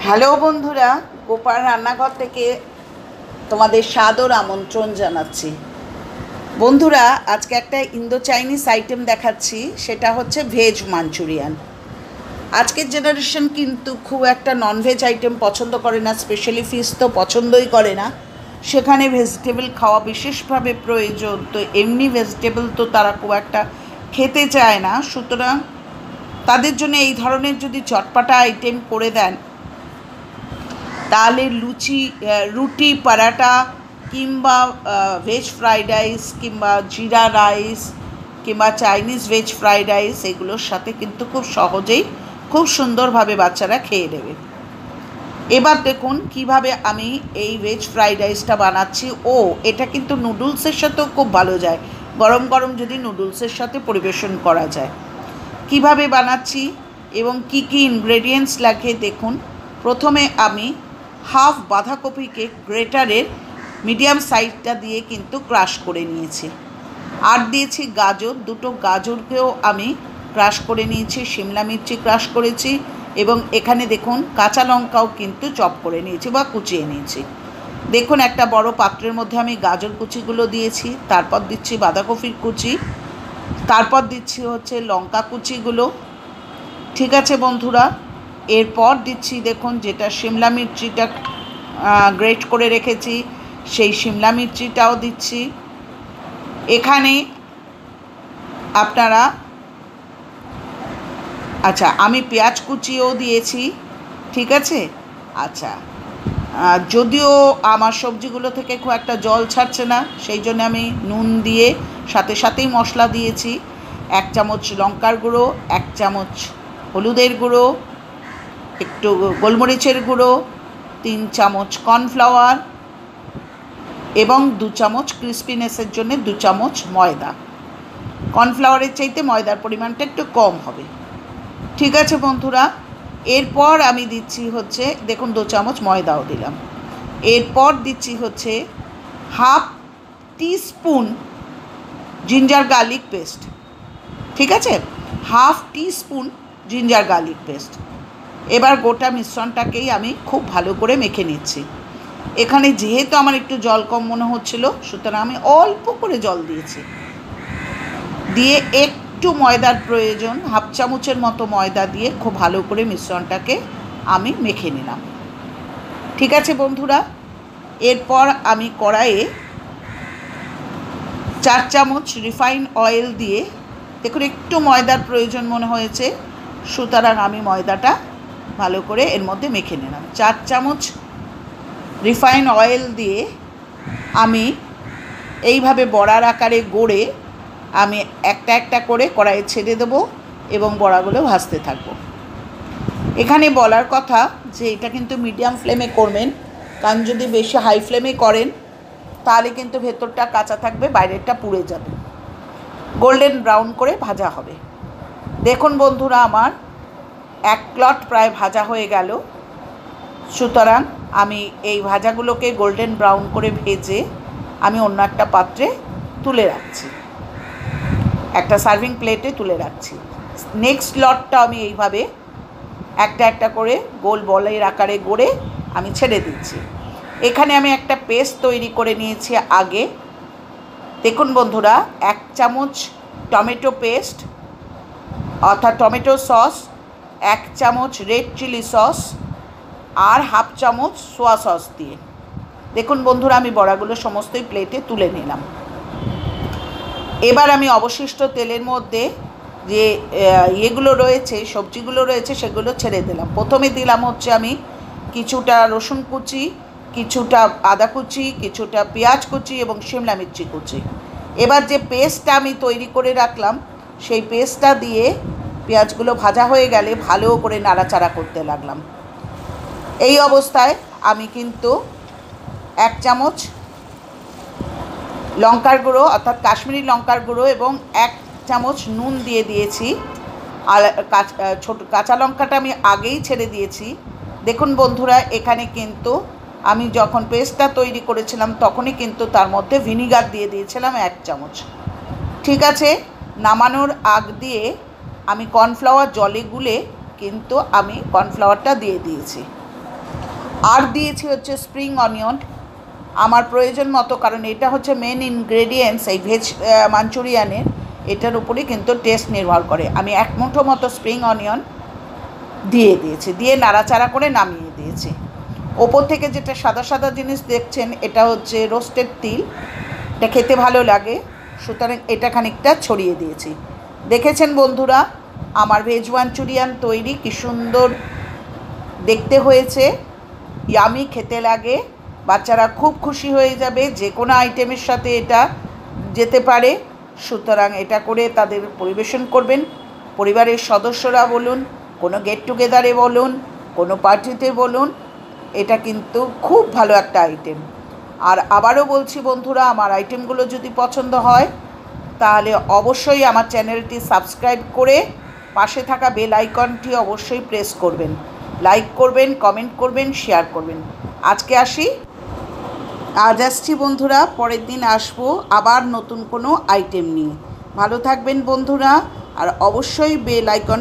Hello বন্ধুরা, গোপাল রান্নাঘর থেকে তোমাদের সাদর আমন্ত্রণ জানাচ্ছি। বন্ধুরা, আজকে একটা ইন্দো চাইনিজ আইটেম দেখাচ্ছি, সেটা হচ্ছে ভেজ মাঞ্চুরিয়ান। আজকের জেনারেশন কিন্তু খুব একটা ননভেজ আইটেম পছন্দ করে না, স্পেশালি ফিশ তো পছন্দই করে না। সেখানে ভেজিটেবল খাওয়া বিশেষভাবে প্রয়োজন, তো এমনি ভেজিটেবল তো তারা খুব একটা খেতে চায় না। সুতরাং তাদের জন্য এই ধরনের যদি চটপাটা আইটেম করে দেন, তাহলে রুটি, পরাটা কিংবা ভেজ ফ্রাইড রাইস কিংবা জিরা রাইস কিংবা চাইনিজ ভেজ ফ্রাইড রাইস, এগুলোর সাথে কিন্তু খুব সহজেই খুব সুন্দরভাবে বাচ্চারা খেয়ে নেবে। এবার দেখুন কিভাবে আমি এই ভেজ ফ্রাইড রাইসটা বানাচ্ছি। এটা কিন্তু নুডলসের সাথেও খুব ভালো যায়, গরম গরম যদি নুডলসের সাথে পরিবেশন করা যায়। কিভাবে বানাচ্ছি এবং কি কি ইনগ্রেডিয়েন্টস লাগে দেখুন। প্রথমে আমি হাফ বাঁধাকপিকে গ্রেটারের মিডিয়াম সাইজটা দিয়ে কিন্তু ক্রাশ করে নিয়েছি। আর দিয়েছি গাজর, দুটো গাজরকেও আমি ক্রাশ করে নিয়েছি, শিমলা মির্চি ক্রাশ করেছি এবং এখানে দেখুন কাঁচা লঙ্কাও কিন্তু চপ করে নিয়েছি বা কুচিয়ে নিয়েছি। দেখুন একটা বড় পাত্রের মধ্যে আমি গাজর কুচিগুলো দিয়েছি, তারপর দিচ্ছি বাঁধাকপির কুচি, তারপর দিচ্ছি হচ্ছে লঙ্কা কুচিগুলো। ঠিক আছে বন্ধুরা, এরপর দিচ্ছি দেখুন যেটা শিমলা মির্চিটা গ্রেট করে রেখেছি, সেই শিমলা মির্চিটাও দিচ্ছি। এখানে আপনারা আমি পেঁয়াজ কুচিও দিয়েছি। ঠিক আছে। যদিও আমার সবজিগুলো থেকে খুব একটা জল ছাড়ছে না, সেই জন্য আমি নুন দিয়ে সাথে সাথেই মশলা দিয়েছি। 1 চামচ লঙ্কার গুঁড়ো, 1 চামচ হলুদের গুঁড়ো, একটু গোলমরিচের গুঁড়ো, 3 চামচ কর্নফ্লাওয়ার এবং 2 চামচ ক্রিস্পিনেসের জন্য 2 চামচ ময়দা। কর্নফ্লাওয়ারের চাইতে ময়দার পরিমাণটা একটু কম হবে। ঠিক আছে বন্ধুরা, এরপর আমি দিচ্ছি হচ্ছে দেখুন 2 চামচ ময়দাও দিলাম। এরপর দিচ্ছি হচ্ছে half teaspoon ginger garlic paste. ঠিক আছে, half teaspoon ginger garlic paste. এবার গোটা মিশ্রণটাকেই আমি খুব ভালো করে মেখে নিচ্ছি। এখানে যেহেতু আমার একটু জল কম মনে হচ্ছিল, সুতরাং আমি অল্প করে জল দিয়েছি, দিয়ে একটু ময়দার প্রয়োজন, হাফ চামচের মতো ময়দা দিয়ে খুব ভালো করে মিশ্রণটাকে আমি মেখে নিলাম। ঠিক আছে বন্ধুরা, এরপর আমি কড়াইয়ে 4 চামচ রিফাইন অয়েল দিয়ে, দেখুন একটু ময়দার প্রয়োজন মনে হয়েছে, সুতরাং আমি ময়দাটা ভালো করে এর মধ্যে মেখে নিলাম। 4 চামচ রিফাইন অয়েল দিয়ে আমি এইভাবে বড়ার আকারে গড়ে আমি একটা একটা করে কড়াইয়ে ছেড়ে দেবো এবং বড়াগুলো ভাজতে থাকবো। এখানে বলার কথা যে এটা কিন্তু মিডিয়াম ফ্লেমে করবেন, কারণ যদি বেশি হাই ফ্লেমে করেন তাহলে কিন্তু ভেতরটা কাঁচা থাকবে, বাইরেরটা পুড়ে যাবে। গোল্ডেন ব্রাউন করে ভাজা হবে। দেখুন বন্ধুরা, আমার 1 প্লট প্রায় ভাজা হয়ে গেল। সুতরাং আমি এই ভাজাগুলোকে গোল্ডেন ব্রাউন করে ভেজে আমি অন্য একটা পাত্রে তুলে রাখছি, একটা সার্ভিং প্লেটে তুলে রাখছি। নেক্সট লটটা আমি এইভাবে একটা একটা করে গোল বলের আকারে গড়ে আমি ছেড়ে দিচ্ছি। এখানে আমি একটা পেস্ট তৈরি করে নিয়েছি আগে। দেখুন বন্ধুরা, 1 চামচ টমেটো পেস্ট অর্থাৎ টমেটো সস, 1 চামচ রেড চিলি সস আর হাফ চামচ সোয়া সস দিয়ে, দেখুন বন্ধুরা আমি বড়াগুলো সমস্তই প্লেটে তুলে নিলাম। এবার আমি অবশিষ্ট তেলের মধ্যে যে ইয়েগুলো রয়েছে, সবজিগুলো রয়েছে, সেগুলো ছেড়ে দিলাম। প্রথমে দিলাম হচ্ছে আমি কিছুটা রসুন কুচি, কিছুটা আদা কুচি, কিছুটা পেঁয়াজ কুচি এবং শিমলা মির্চি কুচি। এবার যে পেস্টটা আমি তৈরি করে রাখলাম, সেই পেস্টটা দিয়ে পেঁয়াজগুলো ভাজা হয়ে গেলে ভালো করে নাড়াচাড়া করতে লাগলাম। এই অবস্থায় আমি কিন্তু 1 চামচ লঙ্কার গুঁড়ো অর্থাৎ কাশ্মীরি লঙ্কার গুঁড়ো এবং 1 চামচ নুন দিয়ে দিয়েছি। আর কাঁচা লঙ্কাটা আমি আগেই ছেড়ে দিয়েছি। দেখুন বন্ধুরা, এখানে কিন্তু আমি যখন পেস্টটা তৈরি করেছিলাম তখনই কিন্তু তার মধ্যে ভিনিগার দিয়ে দিয়েছিলাম 1 চামচ। ঠিক আছে, নামানোর আগ দিয়ে আমি কর্নফ্লাওয়ার জলে গুলে কিন্তু আমি কর্নফ্লাওয়ারটা দিয়ে দিয়েছি। আর দিয়েছি হচ্ছে স্প্রিং অনিয়ন আমার প্রয়োজন মতো, কারণ এটা হচ্ছে মেন ইনগ্রেডিয়েন্টস এই ভেজ মাঞ্চুরিয়ানের, এটার উপরেই কিন্তু টেস্ট নির্ভর করে। আমি 1 মুঠো মতো স্প্রিং অনিয়ন দিয়ে দিয়েছি, দিয়ে নাড়াচাড়া করে নামিয়ে দিয়েছি। ওপর থেকে যেটা সাদা সাদা জিনিস দেখছেন এটা হচ্ছে রোস্টেড তিল, এটা খেতে ভালো লাগে, সুতরাং এটা খানিকটা ছড়িয়ে দিয়েছি। দেখেছেন বন্ধুরা আমার ভেজ মাঞ্চুরিয়ান তৈরি, কি সুন্দর দেখতে হয়েছে, ইয়ামি খেতে লাগে, বাচ্চারা খুব খুশি হয়ে যাবে, যে কোনো আইটেমের সাথে এটা যেতে পারে। সুতরাং এটা করে তাদের পরিবেশন করবেন, পরিবারের সদস্যরা বলুন, কোনো গেট টুগেদারে বলুন, কোনো পার্টিতে বলুন, এটা কিন্তু খুব ভালো একটা আইটেম। আর আবারও বলছি বন্ধুরা, আমার আইটেমগুলো যদি পছন্দ হয় তাহলে অবশ্যই আমার চ্যানেলটি সাবস্ক্রাইব করে পাশে থাকা বেল আইকনটি অবশ্যই প্রেস করবেন, লাইক করবেন, কমেন্ট করবেন, শেয়ার করবেন। আজকে আসি, আজ আসছি বন্ধুরা, পরের দিন আসবো আবার নতুন কোনো আইটেম নিয়ে। ভালো থাকবেন বন্ধুরা, আর অবশ্যই বেল আইকন